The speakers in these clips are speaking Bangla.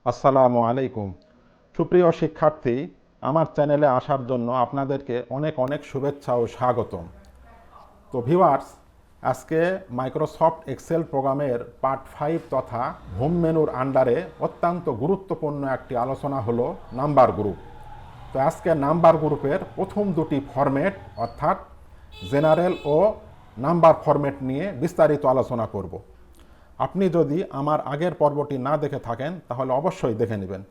আসসালামু আলাইকুম। সুপ্রিয় শিক্ষার্থী, আমার চ্যানেলে আসার জন্য আপনাদেরকে অনেক অনেক শুভেচ্ছা ও স্বাগতম। তো ভিউয়ার্স, আজকে মাইক্রোসফট এক্সেল প্রোগ্রামের পার্ট 5 তথা হোম মেনুর আন্ডারে অত্যন্ত গুরুত্বপূর্ণ একটি আলোচনা হলো নাম্বার গ্রুপ। তো আজকে নাম্বার গ্রুপের প্রথম দুটি ফরম্যাট অর্থাৎ জেনারেল ও নাম্বার ফরম্যাট নিয়ে বিস্তারিত আলোচনা করব। আপনি যদি আমার আগের পর্বটি না দেখে থাকেন তাহলে অবশ্যই দেখে নেবেন।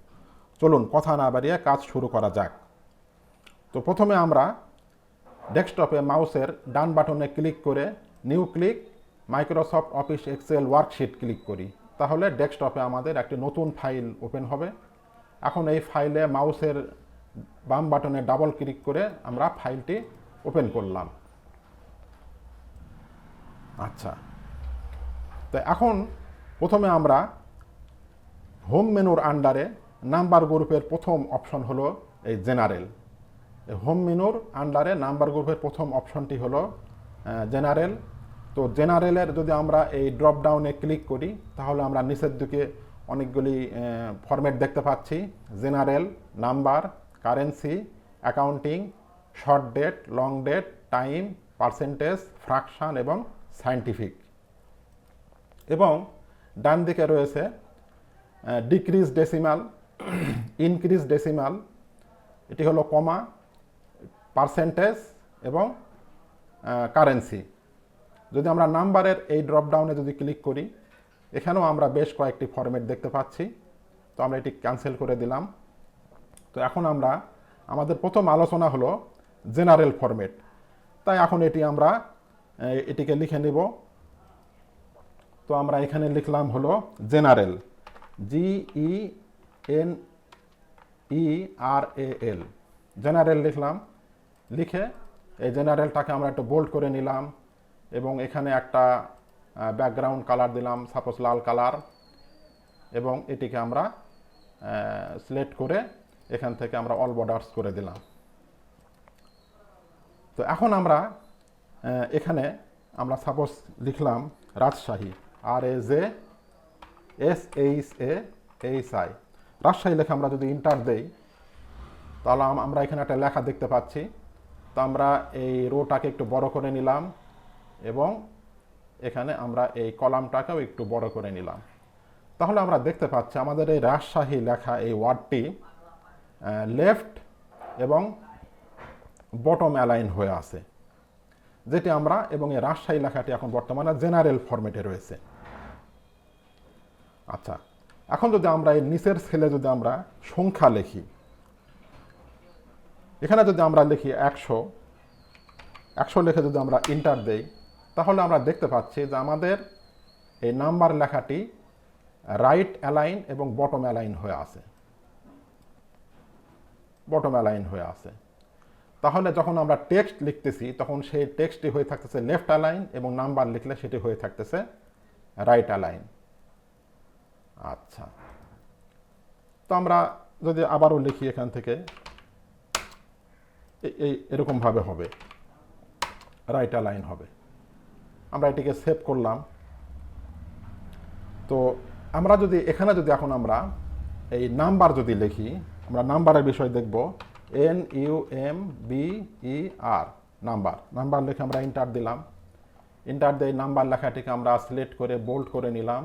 চলুন কথা না বাড়িয়ে কাজ শুরু করা যাক। তো প্রথমে আমরা ডেস্কটপে মাউসের ডান বাটনে ক্লিক করে new click Microsoft Office Excel worksheet click করি। তাহলে ডেস্কটপে আমাদের একটি নতুন ফাইল ওপেন হবে। এখন এই ফাইলে মাউসের বাম বাটনে ডাবল ক্লিক করে আমরা ফাইলটি ওপেন করলাম। আচ্ছা, তো এখন প্রথমে আমরা হোম মেনুর আন্ডারে নাম্বার গ্রুপের প্রথম অপশন হলো এই জেনারেল। হোম মেনুর আন্ডারে নাম্বার গ্রুপের প্রথম অপশনটি হলো জেনারেল। তো জেনারেলের যদি আমরা এই ড্রপ ডাউনে ক্লিক করি তাহলে আমরা নিচের দিকে অনেকগুলি ফরম্যাট দেখতে পাচ্ছি। General, number, currency, accounting, short date, long date, time, percentage, fraction এবং সায়েন্টিফিক। এবং ডান দিকে রয়েছে ডিক্রিজ ডেসিমাল, ইনক্রিজ ডেসিমাল, এটি হলো কমা, পার্সেন্টেজ এবং কারেন্সি। যদি আমরা নাম্বারের এই ড্রপ ডাউনে যদি ক্লিক করি, এখানেও আমরা বেশ কয়েকটি ফরম্যাট দেখতে পাচ্ছি। তো আমরা এটি ক্যান্সেল করে দিলাম। তো এখন আমরা আমাদের প্রথম আলোচনা হলো জেনারেল ফরম্যাট। তাই এখন আমরা এটিকে লিখে নিব। তো আমরা এখানে লিখলাম হলো জেনারেল, GENERAL, জেনারেল লিখলাম। লিখে এই জেনারেলটাকে আমরা একটু বোল্ড করে নিলাম এবং এখানে একটা ব্যাকগ্রাউন্ড কালার দিলাম, সাপোজ লাল কালার, এবং এটিকে আমরা সিলেক্ট করে এখান থেকে আমরা অল বর্ডার্স করে দিলাম। তো এখন আমরা এখানে আমরা সাপোজ লিখলাম রাজশাহী, RAJSHAHI, রাজশাহী লেখা আমরা যদি ইন্টার দেই তাহলে আমরা এখানে একটা লেখা দেখতে পাচ্ছি। তো আমরা এই রোটাকে একটু বড় করে নিলাম এবং এখানে আমরা এই কলামটাকেও একটু বড় করে নিলাম। তাহলে আমরা দেখতে পাচ্ছি আমাদের এই রাজশাহী লেখা এই ওয়ার্ডটি লেফট এবং বটম অ্যালাইন হয়ে আছে, যেটি আমরা, এবং এই রাজশাহী লেখাটি এখন বর্তমানে জেনারেল ফরম্যাটে রয়েছে। আচ্ছা, এখন যদি আমরা এই নিচের সেলে যদি আমরা সংখ্যা লিখি, এখানে যদি আমরা লিখি 100 লিখে যদি আমরা ইন্টার দেই তাহলে আমরা দেখতে পাচ্ছি যে আমাদের এই নাম্বার লেখাটি রাইট অ্যালাইন এবং বটম অ্যালাইন হয়ে আছে, তাহলে যখন আমরা টেক্সট লিখতেছি তখন সেই টেক্সটটি হয়ে থাকতেছে লেফট অ্যালাইন এবং নাম্বার লিখলে সেটি হয়ে থাকতেছে রাইট অ্যালাইন। আচ্ছা, তো আমরা যদি আবারও লিখি এখান থেকে এরকমভাবে হবে, রাইট অ্যালাইন হবে। আমরা এটিকে সেভ করলাম। তো আমরা যদি এখানে যদি এখন আমরা এই নাম্বার যদি লিখি, আমরা নাম্বারের বিষয় দেখব, NUMBER, নাম্বার লিখে আমরা ইন্টার দিলাম। ইন্টার দিয়ে নাম্বার লেখাটিকে আমরা সিলেক্ট করে বোল্ড করে নিলাম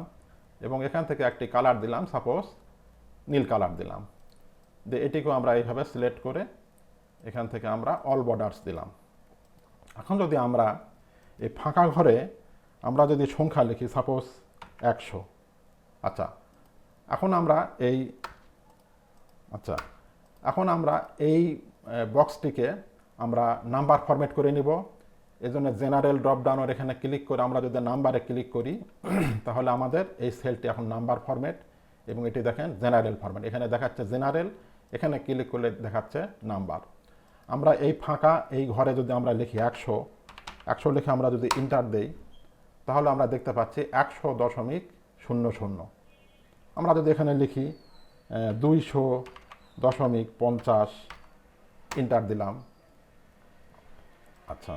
এবং এখান থেকে একটি কালার দিলাম, সাপোজ নীল কালার দিলাম। দিয়ে এটিকেও আমরা এইভাবে সিলেক্ট করে এখান থেকে আমরা অল বর্ডার্স দিলাম। এখন যদি আমরা এই ফাঁকা ঘরে আমরা যদি সংখ্যা লিখি, সাপোজ 100। আচ্ছা, এখন আমরা এই বক্সটিকে আমরা নাম্বার ফরম্যাট করে নিব। এই জন্য জেনারেল ড্রপ ডাউনের এখানে ক্লিক করে আমরা যদি নাম্বারে ক্লিক করি তাহলে আমাদের এই সেলটি এখন নাম্বার ফরম্যাট, এবং এটি দেখেন জেনারেল ফরম্যাট। এখানে দেখাচ্ছে জেনারেল, এখানে ক্লিক করলে দেখাচ্ছে নাম্বার। আমরা এই ফাঁকা এই ঘরে যদি আমরা লিখি 100 লিখে আমরা যদি ইন্টার দেই তাহলে আমরা দেখতে পাচ্ছি 100.00। আমরা যদি এখানে লিখি 200.50, ইন্টার দিলাম। আচ্ছা,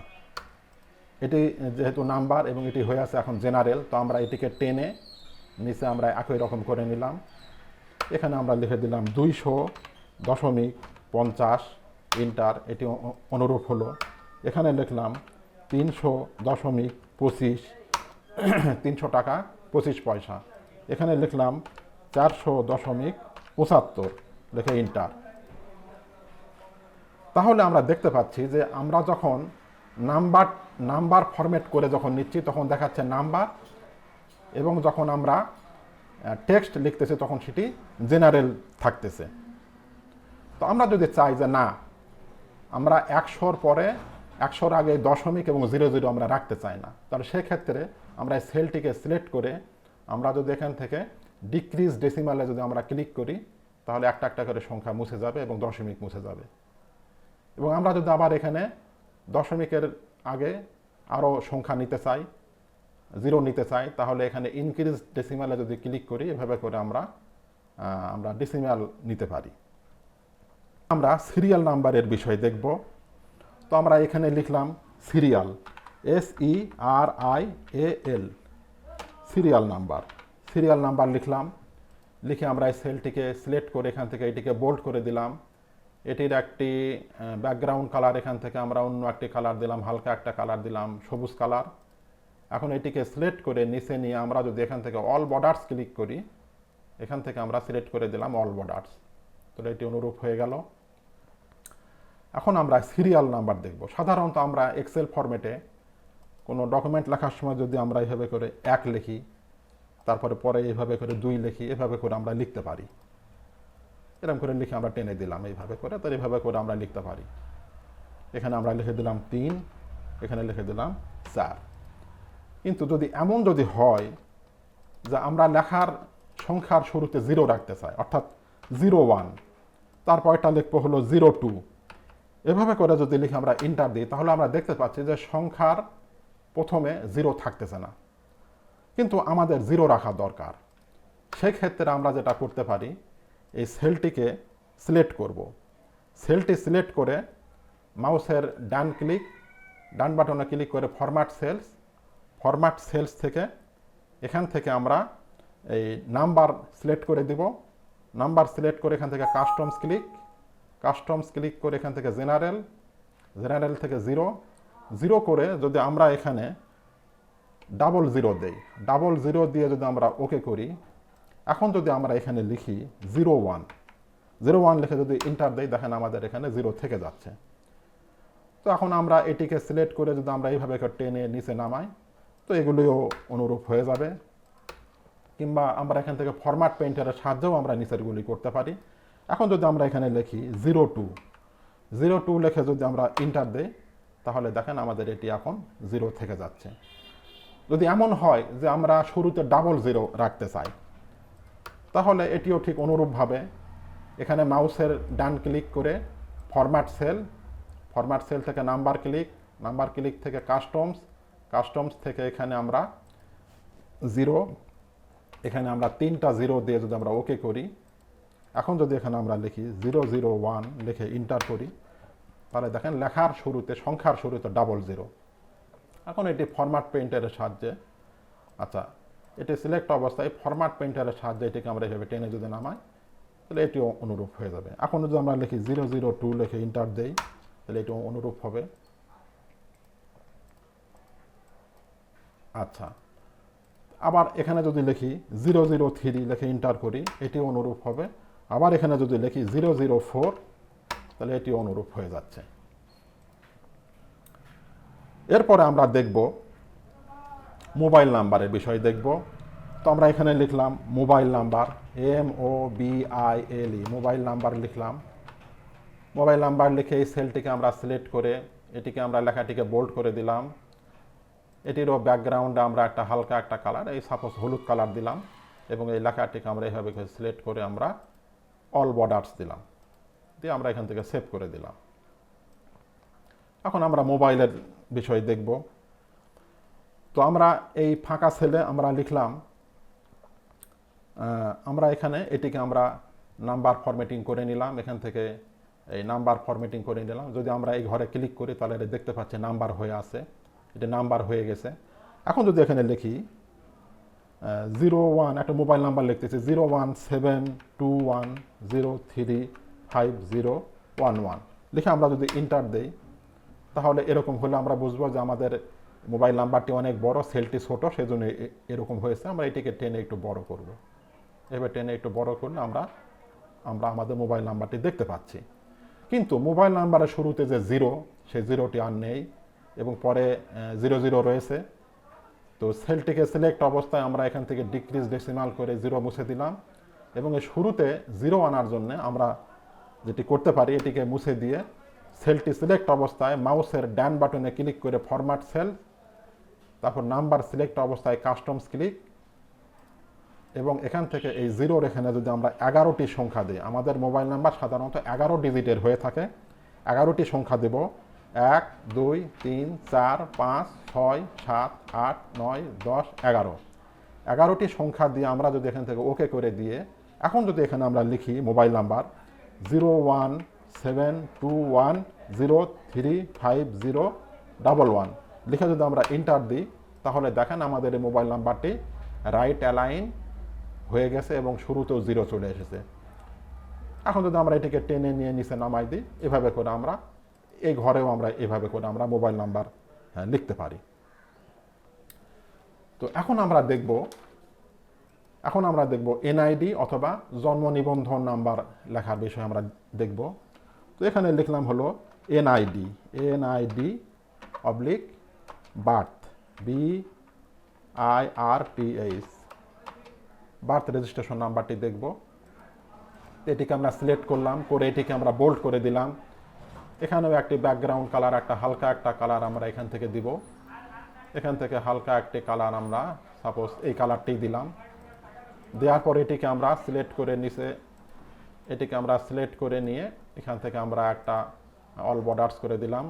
এটি যেহেতু নাম্বার এবং এটি হয়ে আছে এখন জেনারেল, তো আমরা এটিকে টেনে নিচে আমরা একই রকম করে নিলাম। এখানে আমরা লিখে দিলাম 200.50 ইন্টার, এটি অনুরূপ হলো। এখানে লিখলাম 300.25 300 টাকা 25 পয়সা। এখানে লিখলাম 400.75 লিখে ইন্টার। তাহলে আমরা দেখতে পাচ্ছি যে আমরা যখন নাম্বার ফরম্যাট করে যখন নিচ্ছি তখন দেখাচ্ছে নাম্বার, এবং যখন আমরা টেক্সট লিখতেছি তখন সেটি জেনারেল থাকতেছে। তো আমরা যদি চাই যে না, আমরা 100-র পরে 100-র আগে দশমিক এবং 00 আমরা রাখতে চাই না, তাহলে সেক্ষেত্রে আমরা এই সেলটিকে সিলেক্ট করে আমরা যদি এখান থেকে ডিক্রিজ ডেসিমালে যদি আমরা ক্লিক করি তাহলে একটা একটা করে সংখ্যা মুছে যাবে এবং দশমিক মুছে যাবে। এবং আমরা যদি আবার এখানে দশমিকের আগে আরও সংখ্যা নিতে চাই, 0 নিতে চাই, তাহলে এখানে ইনক্রিজ ডেসিমালে যদি ক্লিক করি এভাবে করে আমরা ডেসিমাল নিতে পারি। আমরা সিরিয়াল নাম্বারের বিষয় দেখব। তো আমরা এখানে লিখলাম সিরিয়াল, SERIAL, সিরিয়াল নাম্বার লিখলাম। লিখে আমরা এই সেলটিকে সিলেক্ট করে এখান থেকে এটিকে বোল্ড করে দিলাম। এটির একটি ব্যাকগ্রাউন্ড কালার এখান থেকে আমরা অন্য একটি কালার দিলাম, হালকা একটা কালার দিলাম সবুজ কালার। এখন এটিকে সিলেক্ট করে নিচে নিয়ে আমরা যদি এখান থেকে অল বর্ডার্স ক্লিক করি, এখান থেকে আমরা সিলেক্ট করে দিলাম অল বর্ডার্স, তাহলে এটি অনুরূপ হয়ে গেল। এখন আমরা সিরিয়াল নাম্বার দেখব। সাধারণত আমরা এক্সেল ফরম্যাটে কোনো ডকুমেন্ট লেখার সময় যদি আমরা এইভাবে করে 1 লিখি, তারপরে পরে এইভাবে করে 2 লিখি, এভাবে করে আমরা লিখতে পারি। এরকম করে লিখে আমরা টেনে দিলাম এইভাবে করে, তো এইভাবে করে আমরা লিখতে পারি। এখানে আমরা লিখে দিলাম 3, এখানে লিখে দিলাম 4। কিন্তু যদি এমন হয় যে আমরা লেখার সংখ্যার শুরুতে 0 রাখতে চাই, অর্থাৎ 01, তারপর এটা লিখবো হলো 02, এভাবে করে যদি লিখে আমরা ইন্টার দিই তাহলে আমরা দেখতে পাচ্ছি যে সংখ্যার প্রথমে 0 থাকতেছে না, কিন্তু আমাদের 0 রাখা দরকার। সেই ক্ষেত্রে আমরা যেটা করতে পারি, এই সেলটিকে সিলেক্ট করব। সেলটি সিলেক্ট করে মাউসের ডান বাটনে ক্লিক করে ফরম্যাট সেলস থেকে এখান থেকে আমরা এই নাম্বার সিলেক্ট করে দিব। নাম্বার সিলেক্ট করে এখান থেকে কাস্টমস ক্লিক করে এখান থেকে জেনারেল থেকে 0 করে যদি আমরা এখানে 00 দেই, 00 দিয়ে যদি আমরা ওকে করি, এখন যদি আমরা এখানে লিখি 01 লিখে যদি ইন্টার দেই, দেখেন আমাদের এখানে 0 থেকে যাচ্ছে। তো এখন আমরা এটিকে সিলেক্ট করে যদি আমরা এইভাবে টেনে নিচে নামাই, তো এগুলিও অনুরূপ হয়ে যাবে। কিংবা আমরা এখান থেকে ফরম্যাট পেইন্টারের সাহায্যেও আমরা নিচেরগুলি করতে পারি। এখন যদি আমরা এখানে লিখি 02 লিখে যদি আমরা ইন্টার দেই, তাহলে দেখেন আমাদের এটি এখন 0 থেকে যাচ্ছে। যদি এমন হয় যে আমরা শুরুতে 00 রাখতে চাই, তাহলে এটিও ঠিক অনুরূপভাবে এখানে মাউসের ডান ক্লিক করে ফরম্যাট সেল থেকে নাম্বার ক্লিক থেকে কাস্টমস থেকে এখানে আমরা 0, এখানে আমরা 3টা 0 দিয়ে যদি আমরা ওকে করি, এখন যদি এখানে আমরা লিখি 001 লিখে ইন্টার করি, তাহলে দেখেন লেখার শুরুতে সংখ্যার শুরুতে 00। এখন এটি ফরম্যাট পেইন্টারের সাহায্যে, আচ্ছা এটি সিলেক্ট অবস্থায় ফরম্যাট পেইন্টারের সাহায্যে এটিকে আমরা এভাবে টেনে যদি নামাই, তাহলে এটিও অনুরূপ হয়ে যাবে। এখন যদি আমরা লিখি 002 লিখে ইন্টার দেই, তাহলে এটিও অনুরূপ হবে। আচ্ছা, আবার এখানে যদি লিখি 003 লিখে ইন্টার করি, এটিও অনুরূপ হবে। আবার এখানে যদি লিখি 004, তাহলে এটি অনুরূপ হয়ে যাচ্ছে। এরপরে আমরা দেখব মোবাইল নাম্বারের বিষয় দেখব। তো আমরা এখানে লিখলাম mobile number, MOBILE, mobile number লিখলাম। মোবাইল নাম্বার লিখে এই সেলটিকে আমরা সিলেক্ট করে এটিকে আমরা লেখাটিকে বোল্ড করে দিলাম। এটিরও ব্যাকগ্রাউন্ডে আমরা একটা হালকা একটা কালার, এই সাপোজ হলুদ কালার দিলাম, এবং এই লেখাটিকে আমরা এইভাবে সিলেক্ট করে আমরা অল বর্ডার্স দিলাম, দিয়ে আমরা এখান থেকে সেভ করে দিলাম। এখন আমরা মোবাইলের বিষয় দেখব। তো আমরা এই ফাঁকা সেলে আমরা লিখলাম, আমরা এখানে এটিকে আমরা নাম্বার ফরম্যাটিং করে নিলাম, এখান থেকে এই নাম্বার ফরম্যাটিং করে নিলাম। যদি আমরা এই ঘরে ক্লিক করি তাহলে এটা দেখতে পাচ্ছি নাম্বার হয়ে আছে, এটা নাম্বার হয়ে গেছে। এখন যদি এখানে লিখি 01 একটা মোবাইল নাম্বার লিখতেছি 01721035011 লিখে আমরা যদি এন্টার দেই তাহলে এরকম হলে আমরা বুঝবো যে আমাদের মোবাইল নাম্বারটি অনেক বড়, সেলটি ছোট, সেজন্য এরকম হয়েছে। আমরা এটিকে টেনে একটু বড় করব। এবার টেনে একটু বড় করলে আমরা আমাদের মোবাইল নাম্বারটি দেখতে পাচ্ছি। কিন্তু মোবাইল নাম্বারের শুরুতে যে জিরো, সেই জিরোটি আর নেই এবং পরে 00 রয়েছে। তো সেলটিকে সিলেক্ট অবস্থায় আমরা এখান থেকে ডিক্রিজ ডেসিমাল করে 0 মুছে দিলাম এবং এই শুরুতে 0 আনার জন্য আমরা যেটি করতে পারি, এটিকে মুছে দিয়ে সেলটি সিলেক্ট অবস্থায় মাউসের ডান বাটনে ক্লিক করে ফরম্যাট সেল, তারপর নাম্বার সিলেক্ট অবস্থায় কাস্টমস ক্লিক এবং এখান থেকে এই 0 এখানে যদি আমরা 11টি সংখ্যা দিই, আমাদের মোবাইল নাম্বার সাধারণত 11 ডিজিটের হয়ে থাকে, 11টি সংখ্যা দেব 1 2 3 4 5 6 7 8 9 10 11। 11টি সংখ্যা দিয়ে আমরা যদি এখান থেকে ওকে করে দিয়ে এখন যদি এখানে আমরা লিখি মোবাইল নাম্বার 01721035011 লিখে যদি আমরা এন্টার দিই তাহলে দেখেন আমাদের এই মোবাইল নাম্বারটি রাইট অ্যালাইন হয়ে গেছে এবং শুরুতেও 0 চলে এসেছে। এখন যদি আমরা এটিকে টেনে নিয়ে নিচে নামাই দিই, এভাবে করে আমরা এই ঘরেও আমরা এভাবে করে আমরা মোবাইল নাম্বার লিখতে পারি। তো এখন আমরা দেখব এনআইডি অথবা জন্ম নিবন্ধন নাম্বার লেখার বিষয়ে আমরা দেখব। তো এখানে লিখলাম হলো NID oblique birth BIRTH birth registration নাম্বারটি দেখব। এটিকে আমরা সিলেক্ট করলাম, করে এটিকে আমরা বোল্ড করে দিলাম। এখানেও একটি ব্যাকগ্রাউন্ড কালার, একটা হালকা একটা কালার আমরা এখান থেকে দিব। এখান থেকে হালকা একটি কালার আমরা সাপোজ এই কালারটি দিলাম। দেওয়ার পর এটিকে আমরা সিলেক্ট করে নিচে এটিকে আমরা সিলেক্ট করে নিয়ে এখান থেকে আমরা একটা অল বর্ডার্স করে দিলাম।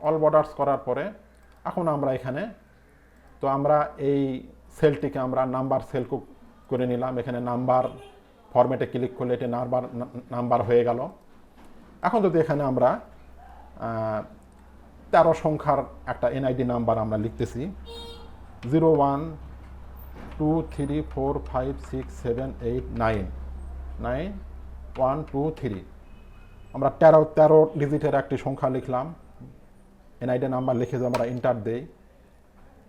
অল বর্ডার্স করার পরে এখন আমরা এখানে তো আমরা এই সেলটিকে আমরা নাম্বার সেল করে নিলাম। এখানে নাম্বার ফরম্যাটে ক্লিক করলে এটি নাম্বার হয়ে গেল। এখন যদি এখানে আমরা 13 সংখ্যার একটা এনআইডি নাম্বার আমরা লিখতেছি 01234567899123 আমরা 13 ডিজিটের একটি সংখ্যা লিখলাম। এনআইডি নাম্বার লিখে যে আমরা এন্টার দেই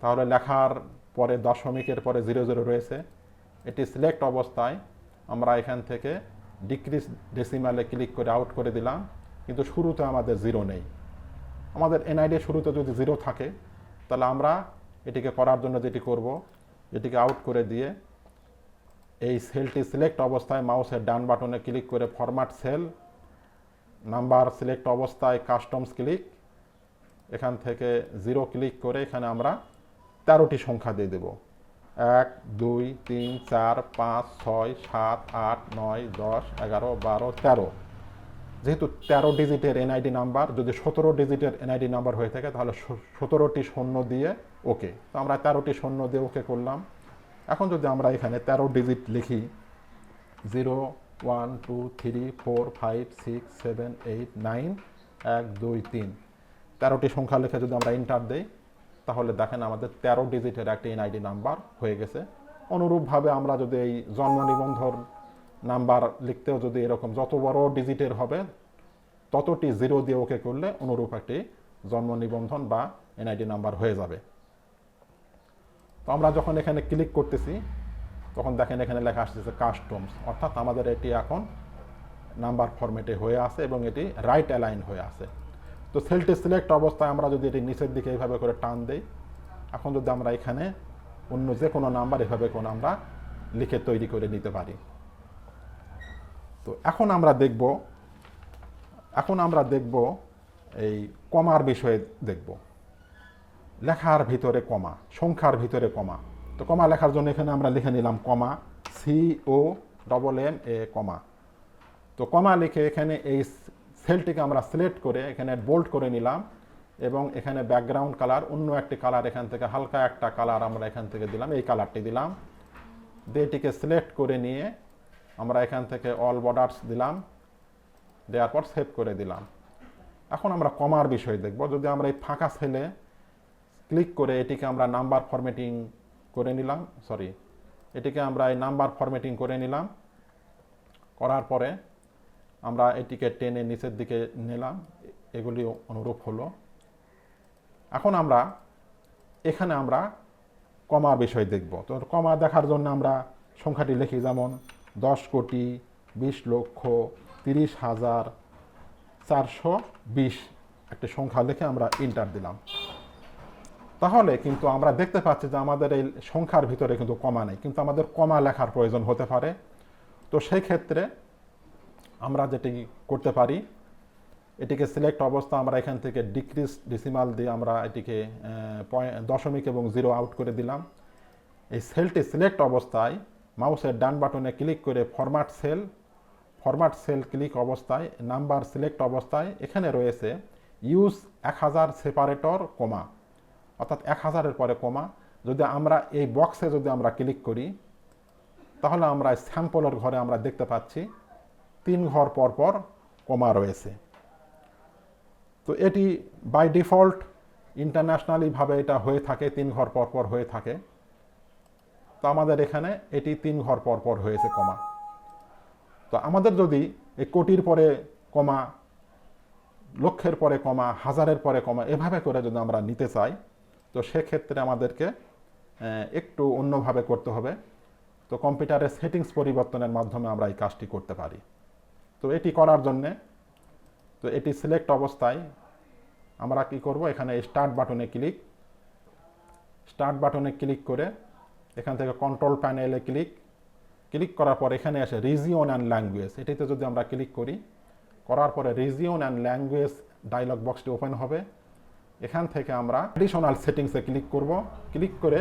তাহলে লেখার পরে দশমিকের পরে 00 রয়েছে। এটি সিলেক্ট অবস্থায় আমরা এখান থেকে ডিক্রিজ ডেসিমালে ক্লিক করে আউট করে দিলাম, কিন্তু শুরুতে আমাদের 0 নেই। আমাদের এনআইডি শুরুতে যদি 0 থাকে তাহলে আমরা এটিকে করার জন্য যেটি করব, এটিকে আউট করে দিয়ে এই সেলটি সিলেক্ট অবস্থায় মাউসের ডান বাটনে ক্লিক করে ফরম্যাট সেল, নাম্বার সিলেক্ট অবস্থায় কাস্টমস ক্লিক, এখান থেকে 0 ক্লিক করে এখানে আমরা 13টি সংখ্যা দিয়ে দেব 1 2 3 4 5 6 7 8 9 10 11 12 13। যেহেতু 13 ডিজিটের এনআইডি নাম্বার, যদি 17 ডিজিটের এনআইডি নাম্বার হয়ে থাকে তাহলে 17টি শূন্য দিয়ে ওকে। তো আমরা 13টি শূন্য দিয়ে ওকে করলাম। এখন যদি আমরা এখানে 13 ডিজিট লিখি 0 1 2 3 4 5 6 7 8 9 1 2 3 13টি সংখ্যা লিখে যদি আমরা এন্টার দেই তাহলে দেখেন আমাদের 13 ডিজিটের একটি এনআইডি নাম্বার হয়ে গেছে। অনুরূপভাবে আমরা যদি এই জন্ম নিবন্ধন নাম্বার লিখতেও যদি এরকম যত বড় ডিজিটের হবে ততটি 0 দিয়ে ওকে করলে অনুরূপ একটি জন্ম নিবন্ধন বা এনআইডি নাম্বার হয়ে যাবে। তো আমরা যখন এখানে ক্লিক করতেছি তখন দেখেন এখানে লেখা আসতেছে কাস্টমস, অর্থাৎ আমাদের এটি এখন নাম্বার ফরম্যাটে হয়ে আছে এবং এটি রাইট অ্যালাইন হয়ে আছে। তো সেলটি সিলেক্ট অবস্থায় আমরা যদি এটি নিচের দিকে এইভাবে করে টান দেই, এখন যদি আমরা এখানে অন্য যে কোনো নাম্বার এভাবে করে আমরা লিখে তৈরি করে নিতে পারি। তো এখন আমরা দেখব এই কমার বিষয়ে দেখব। লেখার ভিতরে কমা, সংখ্যার ভিতরে কমা। তো কমা লেখার জন্য এখানে আমরা লিখে নিলাম কমা, COMMA কমা। তো কমা লিখে এখানে এই সেলটিকে আমরা সিলেক্ট করে এখানে বোল্ড করে নিলাম এবং এখানে ব্যাকগ্রাউন্ড কালার অন্য একটি কালার এখান থেকে হালকা একটা কালার আমরা এখান থেকে দিলাম, এই কালারটি দিলাম। দিয়ে এটিকে সিলেক্ট করে নিয়ে আমরা এখান থেকে অল বর্ডার্স দিলাম, দেওয়ার পর সেভ করে দিলাম। এখন আমরা কমার বিষয় দেখব। যদি আমরা এই ফাঁকা সেলে ক্লিক করে এটিকে আমরা নাম্বার ফরম্যাটিং করে নিলাম, এটিকে আমরা এই নাম্বার ফরম্যাটিং করে নিলাম। করার পরে আমরা এটিকে টেনে নিচের দিকে নিলাম, এগুলি অনুরূপ হলো। এখন আমরা এখানে আমরা কমার বিষয় দেখব। তো কমা দেখার জন্য আমরা সংখ্যাটি লিখি, যেমন 10,20,30,420 একটি সংখ্যা লিখে আমরা এন্টার দিলাম। তাহলে কিন্তু আমরা দেখতে পাচ্ছি যে আমাদের এই সংখ্যার ভিতরে কিন্তু কমা নেই, কিন্তু আমাদের কমা লেখার প্রয়োজন হতে পারে। তো সেই ক্ষেত্রে আমরা যেটি করতে পারি, এটিকে সিলেক্ট অবস্থা আমরা এখান থেকে ডিক্রিজ ডেসিমাল দিয়ে আমরা এটিকে দশমিক এবং 0 আউট করে দিলাম। এই সেলটি সিলেক্ট অবস্থায় মাউসের ডান বাটনে ক্লিক করে ফরম্যাট সেল ক্লিক অবস্থায় নাম্বার সিলেক্ট অবস্থায় এখানে রয়েছে ইউজ 1000 সেপারেটর কমা, অর্থাৎ 1000-এর পরে কমা। যদি আমরা এই বক্সে যদি আমরা ক্লিক করি, তাহলে আমরা স্যাম্পলের ঘরে আমরা দেখতে পাচ্ছি 3 ঘর পর পর কমা রয়েছে। তো এটি বাই ডিফল্ট ইন্টারন্যাশনালিভাবে এটা হয়ে থাকে, 3 ঘর পর পর হয়ে থাকে। তো আমাদের এখানে এটি 3 ঘর পর পর হয়েছে কমা। তো আমাদের যদি এই কোটির পরে কমা, লক্ষের পরে কমা, হাজারের পরে কমা, এভাবে করে যদি আমরা নিতে চাই, তো সেক্ষেত্রে আমাদেরকে একটু অন্যভাবে করতে হবে। তো কম্পিউটারের সেটিংস পরিবর্তনের মাধ্যমে আমরা এই কাজটি করতে পারি। তো এটি করার জন্যে, তো এটি সিলেক্ট অবস্থায় আমরা কি করব, এখানে স্টার্ট বাটনে ক্লিক করে এখান থেকে কন্ট্রোল প্যানেলে ক্লিক করার পর এখানে আসে রিজিয়ন অ্যান্ড ল্যাঙ্গুয়েজ, এটিতে যদি আমরা ক্লিক করার পরে রিজিয়ন অ্যান্ড ল্যাঙ্গুয়েজ ডায়লগ বক্সটি ওপেন হবে। এখান থেকে আমরা অ্যাডিশনাল সেটিংসে ক্লিক করে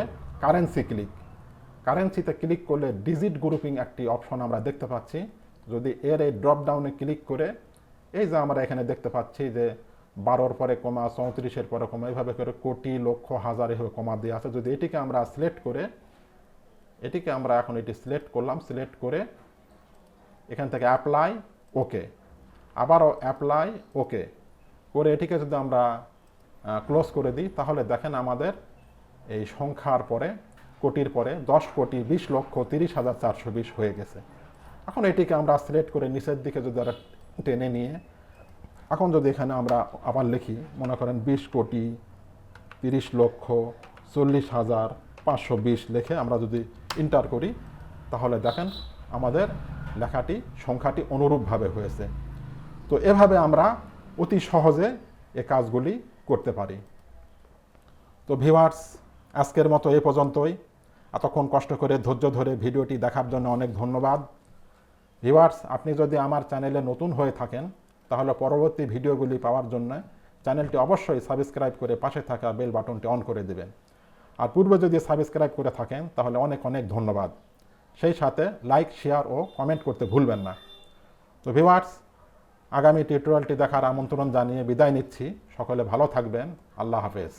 কারেন্সিতে ক্লিক করলে ডিজিট গ্রুপিং একটি অপশন আমরা দেখতে পাচ্ছি। যদি এর এই ড্রপ ডাউনে ক্লিক করে এই যে আমরা এখানে দেখতে পাচ্ছি যে 12-র পরে কমা, 34-এর পরে কমা, এইভাবে করে কোটি, লক্ষ, হাজার এভাবে কমা দিয়ে আছে। যদি এটিকে আমরা সিলেক্ট করে এখন এটি সিলেক্ট করলাম, সিলেক্ট করে এখান থেকে অ্যাপ্লাই ওকে, আবারও অ্যাপ্লাই ওকে করে এটিকে যদি আমরা ক্লোজ করে দিই, তাহলে দেখেন আমাদের এই সংখ্যার পরে, কোটির পরে 10,20,30,420 হয়ে গেছে। এখন এটিকে আমরা সিলেক্ট করে নিচের দিকে যদি আমরা টেনে নিয়ে এখন যদি এখানে আমরা আবার লিখি, মনে করেন 20,30,40,520 লিখে আমরা যদি এন্টার করি, তাহলে দেখেন আমাদের লেখাটি, সংখ্যাটি অনুরূপভাবে হয়েছে। তো এভাবে আমরা অতি সহজে এই কাজগুলি করতে পারি। তো ভিউয়ার্স, আজকের মতো এই পর্যন্তই। এতক্ষণ কষ্ট করে ধৈর্য ধরে ভিডিওটি দেখার জন্য অনেক ধন্যবাদ। ভিউয়ার্স, আপনি যদি আমার চ্যানেলে নতুন হয়ে থাকেন, তাহলে পরবর্তী ভিডিওগুলি পাওয়ার জন্য চ্যানেলটি অবশ্যই সাবস্ক্রাইব করে পাশে থাকা বেল বাটনটি অন করে দেবেন। আর পূর্বে যদি সাবস্ক্রাইব করে থাকেন, তাহলে অনেক ধন্যবাদ। সেই সাথে লাইক, শেয়ার ও কমেন্ট করতে ভুলবেন না। তো ভিউয়ার্স, আগামী টিউটোরিয়ালটি দেখার আমন্ত্রণ জানিয়ে বিদায় নিচ্ছি। সকলে ভালো থাকবেন। আল্লাহ হাফেজ।